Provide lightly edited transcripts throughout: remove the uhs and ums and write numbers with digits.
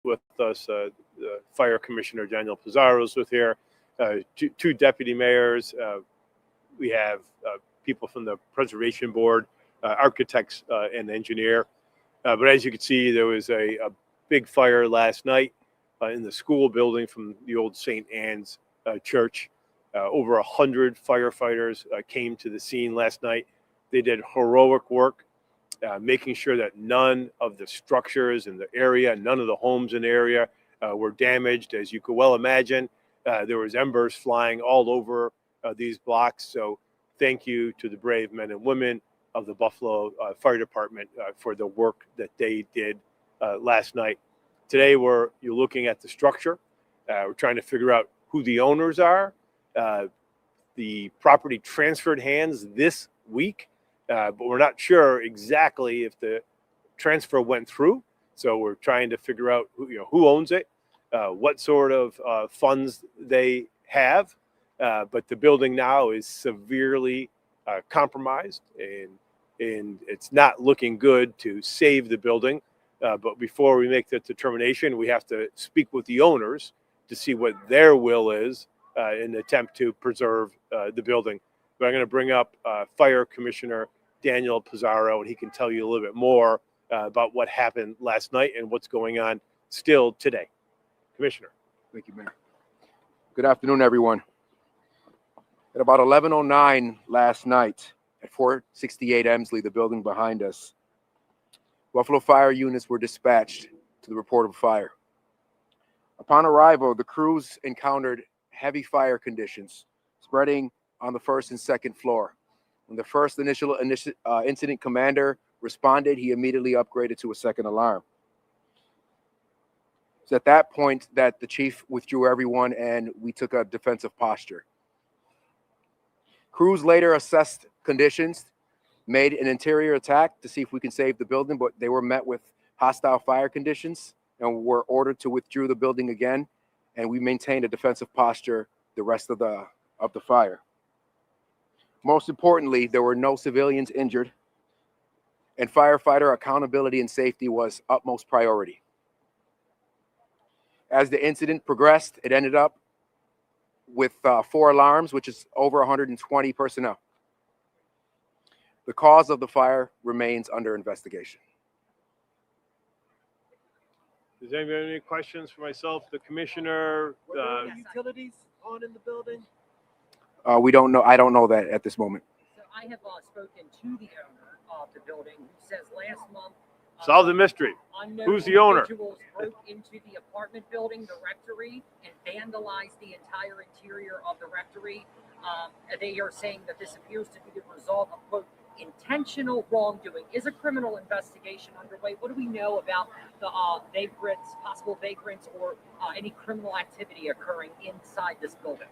with us. Fire Commissioner Daniel Pizarro is with here. Two deputy mayors. We have people from the Preservation Board, architects, and engineer. But as you can see, there was a big fire last night in the school building from the old St. Anne's Church. Over 100 firefighters came to the scene last night. They did heroic work, making sure that none of the structures in the area, none of the homes in the area were damaged. As you could well imagine, there was embers flying all over these blocks. So thank you to the brave men and women of the Buffalo Fire Department for the work that they did last night. Today, you're looking at the structure. We're trying to figure out who the owners are. The property transferred hands this week, but we're not sure exactly if the transfer went through. So we're trying to figure out who owns it, what sort of funds they have. But the building now is severely compromised, and it's not looking good to save the building. But before we make that determination, we have to speak with the owners to see what their will is in an attempt to preserve the building. But I'm going to bring up Fire Commissioner Daniel Pizarro, and he can tell you a little bit more about what happened last night and what's going on still today. Commissioner. Thank you, Mayor. Good afternoon, everyone. At about 11:09 last night at 468 Emslie, the building behind us, Buffalo fire units were dispatched to the report of fire. Upon arrival, the crews encountered heavy fire conditions spreading on the first and second floor. When the first initial incident commander responded, he immediately upgraded to a second alarm. It's at that point that the chief withdrew everyone and we took a defensive posture. Crews later assessed conditions, made an interior attack to see if we can save the building, but they were met with hostile fire conditions and were ordered to withdraw the building again. And we maintained a defensive posture the rest of the fire. Most importantly, there were no civilians injured, and firefighter accountability and safety was utmost priority. As the incident progressed, it ended up with 4 alarms, which is over 120 personnel. The cause of the fire remains under investigation. Does anybody have any questions for myself, the commissioner? Were there utilities on in the building? We don't know. I don't know that at this moment. So I have spoken to the owner of the building, who says last month. Solve the mystery. Who's the owner? Individuals broke into the apartment building, the rectory, and vandalized the entire interior of the rectory. They are saying that this appears to be the result of, quote, intentional wrongdoing. Is a criminal investigation underway? What do we know about the vagrants, possible vagrants, or any criminal activity occurring inside this building?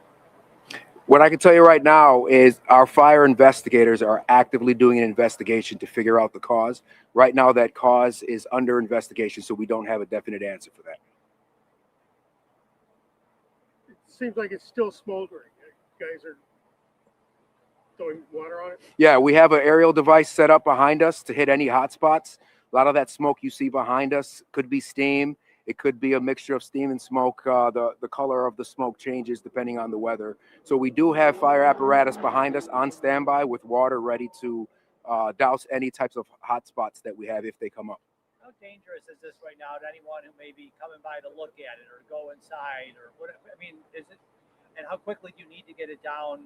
What I can tell you right now is our fire investigators are actively doing an investigation to figure out the cause. Right now, that cause is under investigation, so we don't have a definite answer for that. It seems like it's still smoldering. You guys are throwing water on it? Yeah, we have an aerial device set up behind us to hit any hot spots. A lot of that smoke you see behind us could be steam. It could be a mixture of steam and smoke. The color of the smoke changes depending on the weather. So we do have fire apparatus behind us on standby with water ready to douse any types of hot spots that we have if they come up. How dangerous is this right now to anyone who may be coming by to look at it or go inside or whatever? I mean, is it, and how quickly do you need to get it down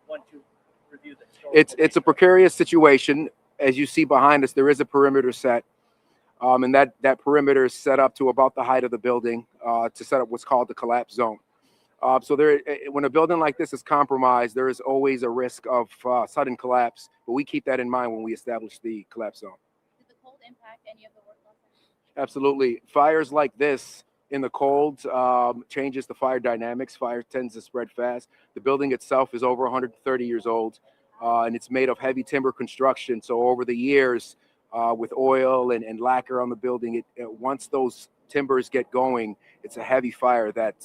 once you review the It's a precarious situation. As you see behind us, there is a perimeter set. And that perimeter is set up to about the height of the building to set up what's called the collapse zone. So when a building like this is compromised, there is always a risk of sudden collapse. But we keep that in mind when we establish the collapse zone. Did the cold impact any of the work last night? Absolutely. Fires like this in the cold changes the fire dynamics. Fire tends to spread fast. The building itself is over 130 years old, and it's made of heavy timber construction. So over the years, with oil and lacquer on the building, once those timbers get going, it's a heavy fire. That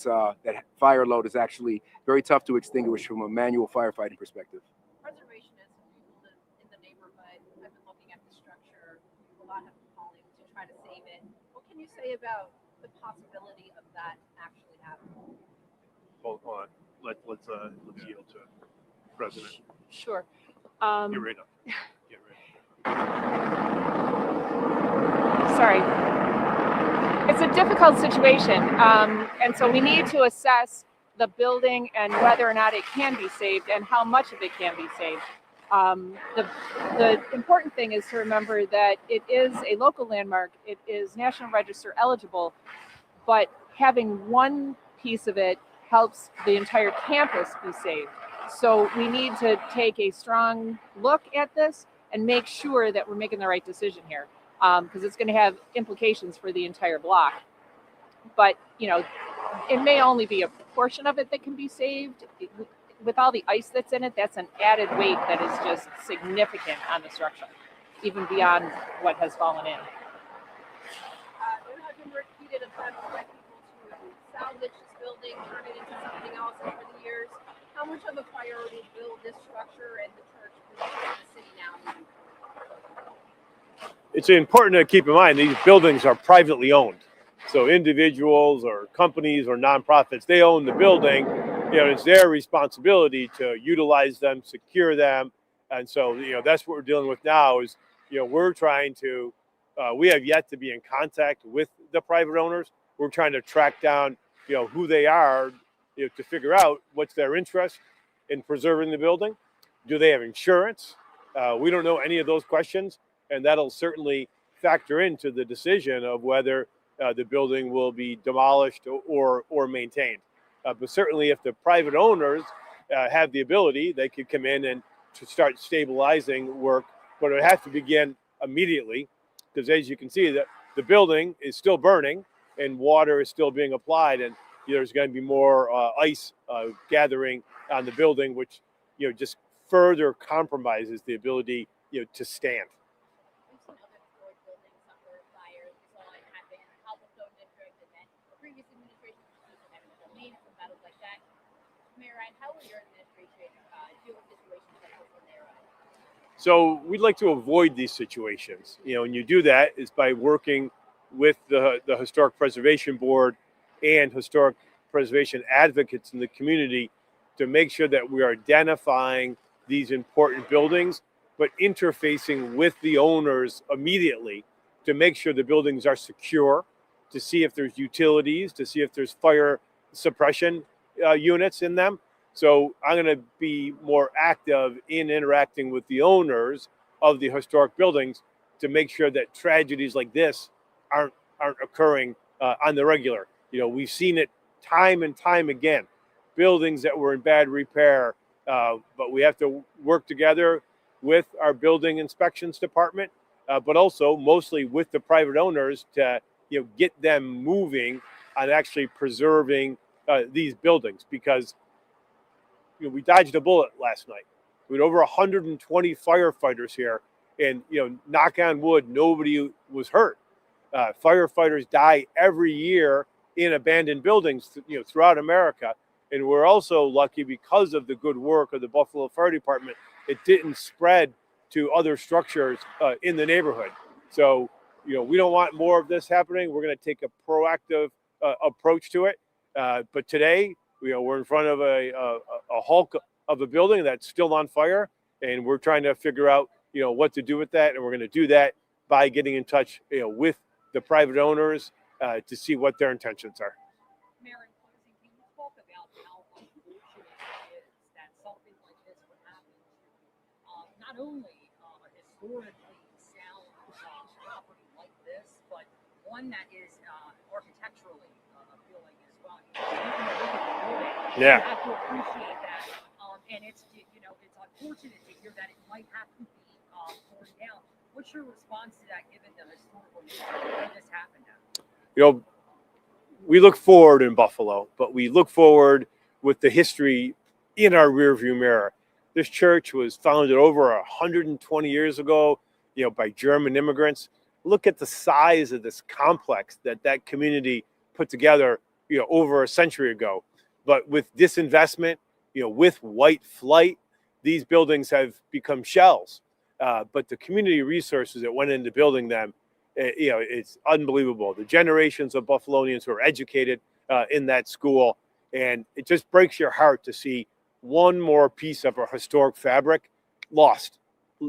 fire load is actually very tough to extinguish from a manual firefighting perspective. Preservationists who live in the neighborhood have been looking at the structure. A lot have been calling to try to save it. What can you say about the possibility of that actually happening? Hold on. Let's yield to President. Sure. Get right up. Get right up. Sorry. It's a difficult situation. And so we need to assess the building and whether or not it can be saved and how much of it can be saved. The important thing is to remember that it is a local landmark. It is National Register eligible, but having one piece of it helps the entire campus be saved. So we need to take a strong look at this and make sure that we're making the right decision here, because it's going to have implications for the entire block. But, you know, it may only be a portion of it that can be saved. With all the ice that's in it, that's an added weight that is just significant on the structure, even beyond what has fallen in. There have been repeated attempts by people to salvage this building, turn it into something else over the years. How much of a priority will this structure and the church position in the city now? It's important to keep in mind these buildings are privately owned. So individuals or companies or nonprofits, they own the building. You know, it's their responsibility to utilize them, secure them. And so, you know, that's what we're dealing with now is, you know, we're trying to, we have yet to be in contact with the private owners. We're trying to track down, you know, who they are, you know, to figure out what's their interest in preserving the building. Do they have insurance? We don't know any of those questions. And that'll certainly factor into the decision of whether the building will be demolished or maintained. But certainly if the private owners have the ability, they could come in and to start stabilizing work, but it has to begin immediately because as you can see, the building is still burning and water is still being applied, and there's going to be more ice gathering on the building, which, you know, just further compromises the ability, you know, to stand. We've seen other historic buildings suffer fires. We saw it happen in Cobblestone District, and then the previous administration used some eminent domain and some battles like that. Mayor Ryan, how will your administration deal with situations like this when they arise? So we'd like to avoid these situations, you know, and you do that is by working with the Historic Preservation Board and historic preservation advocates in the community to make sure that we are identifying these important buildings, but interfacing with the owners immediately to make sure the buildings are secure, to see if there's utilities, to see if there's fire suppression units in them. So I'm going to be more active in interacting with the owners of the historic buildings to make sure that tragedies like this aren't occurring on the regular. You know, we've seen it time and time again, buildings that were in bad repair, but we have to work together with our building inspections department, but also mostly with the private owners to, you know, get them moving on actually preserving these buildings, because, you know, we dodged a bullet last night. We had over 120 firefighters here, and, you know, knock on wood, nobody was hurt. Firefighters die every year in abandoned buildings, you know, throughout America. And we're also lucky because of the good work of the Buffalo Fire Department, it didn't spread to other structures in the neighborhood. So, you know, we don't want more of this happening. We're going to take a proactive approach to it. But today, you know, we're in front of a hulk of a building that's still on fire, and we're trying to figure out, you know, what to do with that. And we're going to do that by getting in touch, you know, with the private owners to see what their intentions are. Mayor, in closing, can you talk about how unfortunate it is that something like this would happen to not only a historically sound property like this, but one that is architecturally appealing as well? Yeah. You have to appreciate that. And it's, you know, it's unfortunate to hear that it might have to be torn down. What's your response to that, given the historical nature of this happened now? You know, we look forward in Buffalo, but we look forward with the history in our rearview mirror. This church was founded over 120 years ago, you know, by German immigrants. Look at the size of this complex that community put together, you know, over a century ago. But with disinvestment, you know, with white flight, these buildings have become shells. But the community resources that went into building them, It's unbelievable. The generations of Buffalonians who are educated in that school, and it just breaks your heart to see one more piece of our historic fabric lost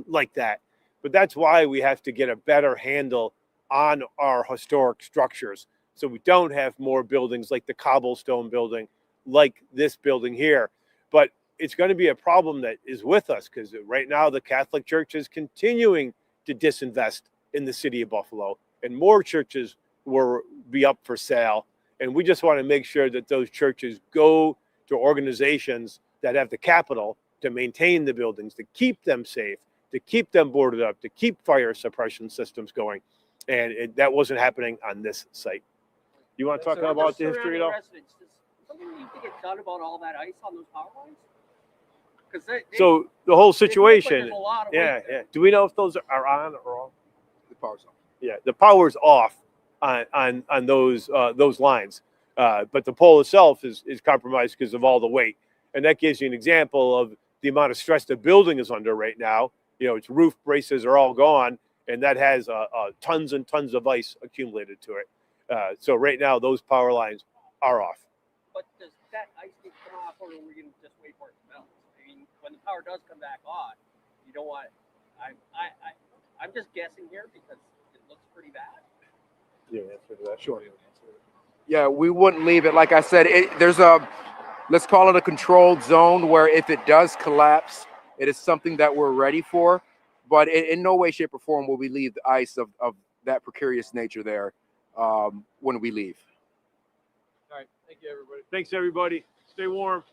like that. But that's why we have to get a better handle on our historic structures, so we don't have more buildings like the cobblestone building, like this building here. But it's going to be a problem that is with us, because right now the Catholic Church is continuing to disinvest in the city of Buffalo, and more churches will be up for sale. And we just want to make sure that those churches go to organizations that have the capital to maintain the buildings, to keep them safe, to keep them boarded up, to keep fire suppression systems going. And that wasn't happening on this site. You want to talk about the history at all? Does something need to get done about all that ice on those power lines? Because So the whole there's situation, a lot of yeah, weight there. yeah. Do we know if those are on or off? The power's off. Yeah, the power's off on those lines, but the pole itself is compromised because of all the weight, and that gives you an example of the amount of stress the building is under right now. Its roof braces are all gone, and that has tons and tons of ice accumulated to it. So right now, those power lines are off. But does that ice need to come off, or are we going to just wait for it to melt? I mean, when the power does come back on, you don't want. I'm just guessing here because it looks pretty bad. Yeah, answer to that. Sure. Yeah, we wouldn't leave it. Like I said, there's a, let's call it a controlled zone where if it does collapse, it is something that we're ready for. But in no way, shape, or form will we leave the ice of that precarious nature there when we leave. All right. Thank you, everybody. Thanks, everybody. Stay warm.